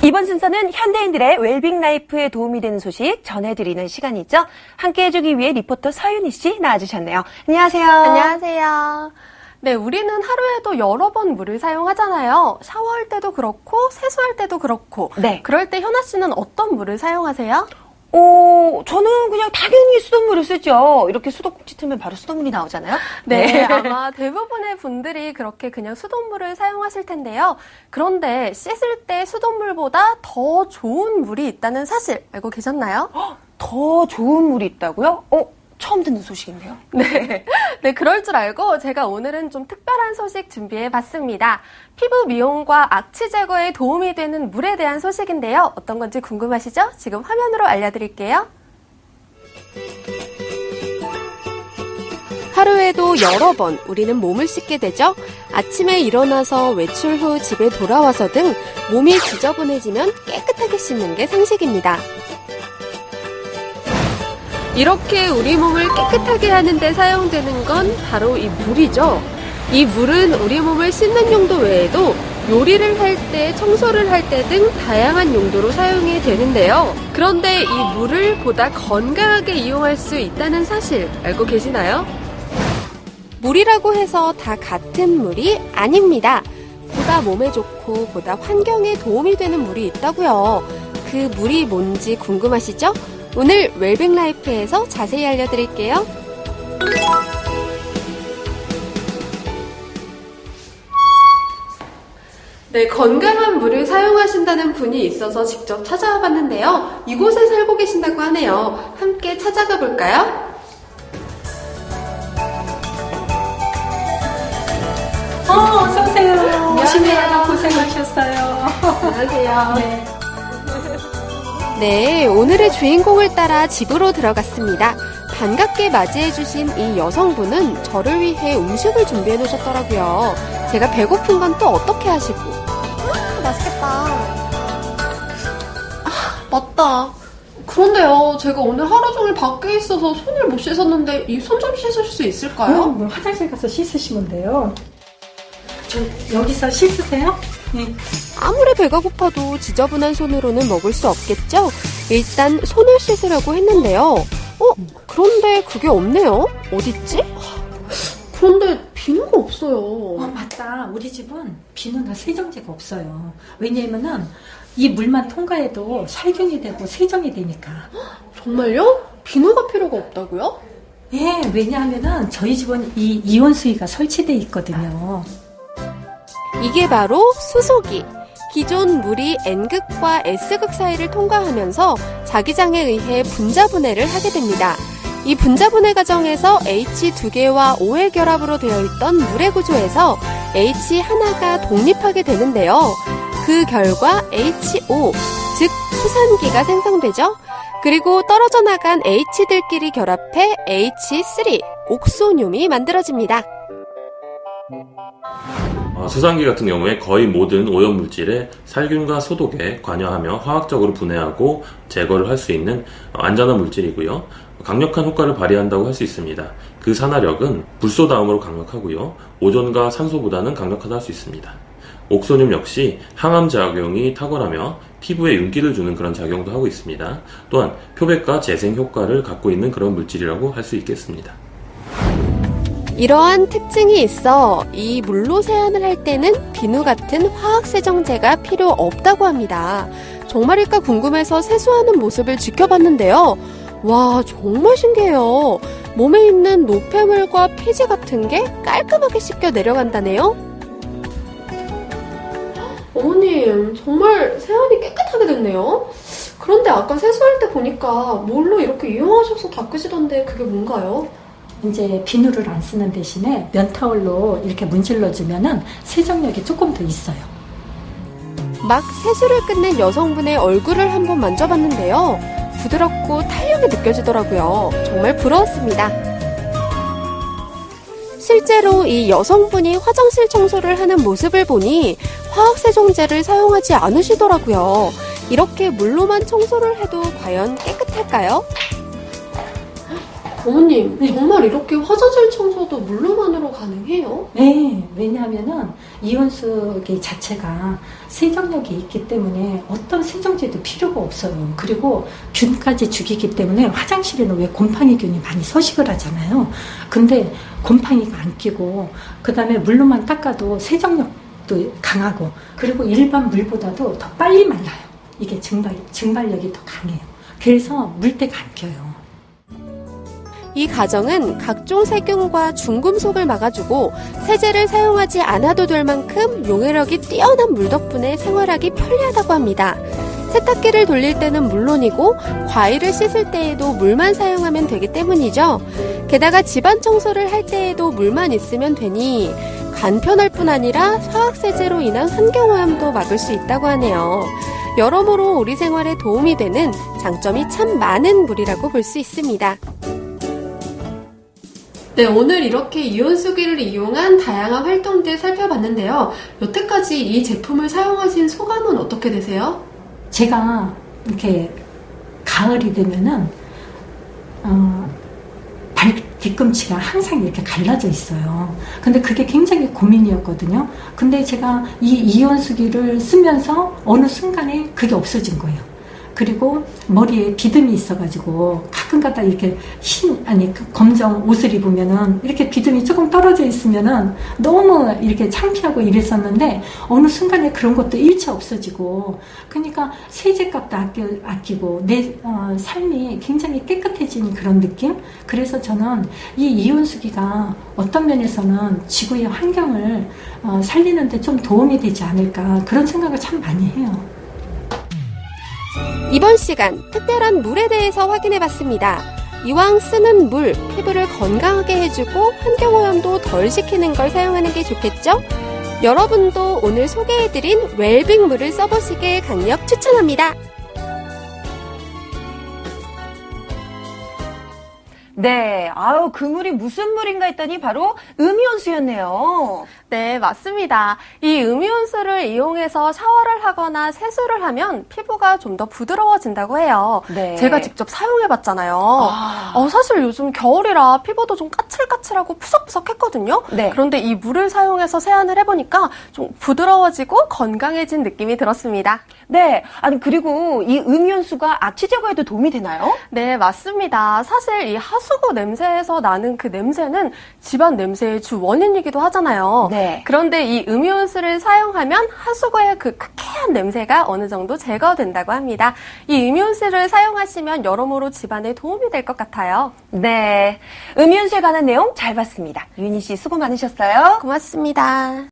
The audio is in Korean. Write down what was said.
이번 순서는 현대인들의 웰빙 라이프에 도움이 되는 소식 전해드리는 시간이죠. 함께 해주기 위해 리포터 서윤희 씨 나와주셨네요. 안녕하세요. 안녕하세요. 네, 우리는 하루에도 여러 번 물을 사용하잖아요. 샤워할 때도 그렇고 세수할 때도 그렇고. 네. 그럴 때 현아 씨는 어떤 물을 사용하세요? 저는 그냥 당연히 수돗물을 쓰죠. 이렇게 수도꼭지 틀면 바로 수돗물이 나오잖아요. 네, 아마 대부분의 분들이 그렇게 그냥 수돗물을 사용하실 텐데요. 그런데 씻을 때 수돗물보다 더 좋은 물이 있다는 사실 알고 계셨나요? 더 좋은 물이 있다고요? 처음 듣는 소식인데요. 네, 그럴 줄 알고 제가 오늘은 좀 특별한 소식 준비해봤습니다. 피부 미용과 악취 제거에 도움이 되는 물에 대한 소식인데요. 어떤 건지 궁금하시죠? 지금 화면으로 알려드릴게요. 하루에도 여러 번 우리는 몸을 씻게 되죠. 아침에 일어나서 외출 후 집에 돌아와서 등 몸이 지저분해지면 깨끗하게 씻는 게 상식입니다. 이렇게 우리 몸을 깨끗하게 하는 데 사용되는 건 바로 이 물이죠. 이 물은 우리 몸을 씻는 용도 외에도 요리를 할 때, 청소를 할 때 등 다양한 용도로 사용이 되는데요. 그런데 이 물을 보다 건강하게 이용할 수 있다는 사실 알고 계시나요? 물이라고 해서 다 같은 물이 아닙니다. 보다 몸에 좋고 보다 환경에 도움이 되는 물이 있다고요. 그 물이 뭔지 궁금하시죠? 오늘 웰빙 라이프에서 자세히 알려드릴게요. 네, 건강한 물을 사용하신다는 분이 있어서 직접 찾아와 봤는데요. 이곳에 살고 계신다고 하네요. 함께 찾아가 볼까요? 어서오세요. 안녕하세요. 고생하셨어요. 안녕하세요. 네. 네, 오늘의 주인공을 따라 집으로 들어갔습니다. 반갑게 맞이해주신 이 여성분은 저를 위해 음식을 준비해 놓으셨더라고요. 제가 배고픈 건 또 어떻게 하시고? 맛있겠다. 맞다. 그런데요, 제가 오늘 하루 종일 밖에 있어서 손을 못 씻었는데 이 손 좀 씻을 수 있을까요? 화장실 가서 씻으시면 돼요. 여기서 씻으세요? 네. 아무리 배가 고파도 지저분한 손으로는 먹을 수 없겠죠? 일단 손을 씻으려고 했는데요. 그런데 그게 없네요. 어딨지? 그런데 비누가 없어요. 맞다. 우리 집은 비누나 세정제가 없어요. 왜냐면은 이 물만 통과해도 살균이 되고 세정이 되니까. 정말요? 비누가 필요가 없다고요? 예, 왜냐하면은 저희 집은 이 이온수위가 설치되어 있거든요. 이게 바로 수소기. 기존 물이 N극과 S극 사이를 통과하면서 자기장에 의해 분자분해를 하게 됩니다. 이 분자분해 과정에서 H 2개와 O의 결합으로 되어 있던 물의 구조에서 H 하나가 독립하게 되는데요. 그 결과 HO, 즉 수산기가 생성되죠. 그리고 떨어져 나간 H들끼리 결합해 H3, 옥소뇽이 만들어집니다. 수산기 같은 경우에 거의 모든 오염물질에 살균과 소독에 관여하며 화학적으로 분해하고 제거를 할 수 있는 안전한 물질이고요. 강력한 효과를 발휘한다고 할 수 있습니다. 그 산화력은 불소다음으로 강력하고요. 오존과 산소보다는 강력하다 할 수 있습니다. 옥소뇽 역시 항암 작용이 탁월하며 피부에 윤기를 주는 그런 작용도 하고 있습니다. 또한 표백과 재생 효과를 갖고 있는 그런 물질이라고 할 수 있겠습니다. 이러한 특징이 있어 이 물로 세안을 할 때는 비누 같은 화학세정제가 필요 없다고 합니다. 정말일까 궁금해서 세수하는 모습을 지켜봤는데요. 와, 정말 신기해요. 몸에 있는 노폐물과 피지 같은 게 깔끔하게 씻겨 내려간다네요. 어머님, 정말 세안이 깨끗하게 됐네요. 그런데 아까 세수할 때 보니까 물로 이렇게 이용하셔서 닦으시던데 그게 뭔가요? 이제 비누를 안 쓰는 대신에 면타올로 이렇게 문질러주면은 세정력이 조금 더 있어요. 막 세수를 끝낸 여성분의 얼굴을 한번 만져봤는데요. 부드럽고 탄력이 느껴지더라고요. 정말 부러웠습니다. 실제로 이 여성분이 화장실 청소를 하는 모습을 보니 화학세정제를 사용하지 않으시더라고요. 이렇게 물로만 청소를 해도 과연 깨끗할까요? 어머님, 정말 이렇게 화장실 청소도 물로만으로 가능해요? 네, 왜냐하면은 이온수기 자체가 세정력이 있기 때문에 어떤 세정제도 필요가 없어요. 그리고 균까지 죽이기 때문에 화장실에는 왜 곰팡이균이 많이 서식을 하잖아요. 근데 곰팡이가 안 끼고 그 다음에 물로만 닦아도 세정력도 강하고 그리고 일반 물보다도 더 빨리 말라요. 이게 증발력이 더 강해요. 그래서 물때가 안 껴요. 이 가정은 각종 세균과 중금속을 막아주고 세제를 사용하지 않아도 될 만큼 용해력이 뛰어난 물 덕분에 생활하기 편리하다고 합니다. 세탁기를 돌릴 때는 물론이고 과일을 씻을 때에도 물만 사용하면 되기 때문이죠. 게다가 집안 청소를 할 때에도 물만 있으면 되니 간편할 뿐 아니라 화학세제로 인한 환경오염도 막을 수 있다고 하네요. 여러모로 우리 생활에 도움이 되는 장점이 참 많은 물이라고 볼 수 있습니다. 네, 오늘 이렇게 이온수기를 이용한 다양한 활동들 살펴봤는데요. 여태까지 이 제품을 사용하신 소감은 어떻게 되세요? 제가 이렇게 가을이 되면은 뒤꿈치가 항상 이렇게 갈라져 있어요. 근데 그게 굉장히 고민이었거든요. 근데 제가 이 이온수기를 쓰면서 어느 순간에 그게 없어진 거예요. 그리고 머리에 비듬이 있어가지고 가끔가다 이렇게 검정 옷을 입으면은 이렇게 비듬이 조금 떨어져 있으면은 너무 이렇게 창피하고 이랬었는데 어느 순간에 그런 것도 일체 없어지고 그러니까 세제값도 아끼고 내 삶이 굉장히 깨끗해진 그런 느낌? 그래서 저는 이 이온수기가 어떤 면에서는 지구의 환경을 살리는데 좀 도움이 되지 않을까 그런 생각을 참 많이 해요. 이번 시간 특별한 물에 대해서 확인해봤습니다. 이왕 쓰는 물, 피부를 건강하게 해주고 환경오염도 덜 시키는 걸 사용하는 게 좋겠죠? 여러분도 오늘 소개해드린 웰빙 물을 써보시길 강력 추천합니다. 네, 아유, 그 물이 무슨 물인가 했더니 바로 음이온수였네요. 네, 맞습니다. 이 음이온수를 이용해서 샤워를 하거나 세수를 하면 피부가 좀 더 부드러워진다고 해요. 네. 제가 직접 사용해봤잖아요. 사실 요즘 겨울이라 피부도 좀 까칠까칠하고 푸석푸석했거든요. 네. 그런데 이 물을 사용해서 세안을 해보니까 좀 부드러워지고 건강해진 느낌이 들었습니다. 네, 아니 그리고 이 음이온수가 악취 제거에도 도움이 되나요? 네, 맞습니다. 사실 이 하수구 냄새에서 나는 그 냄새는 집안 냄새의 주 원인이기도 하잖아요. 네. 그런데 이 음이온수를 사용하면 하수구의 그 쾌쾌한 냄새가 어느 정도 제거된다고 합니다. 이 음이온수를 사용하시면 여러모로 집안에 도움이 될 것 같아요. 네, 음이온수에 관한 내용 잘 봤습니다. 유니 씨 수고 많으셨어요. 고맙습니다.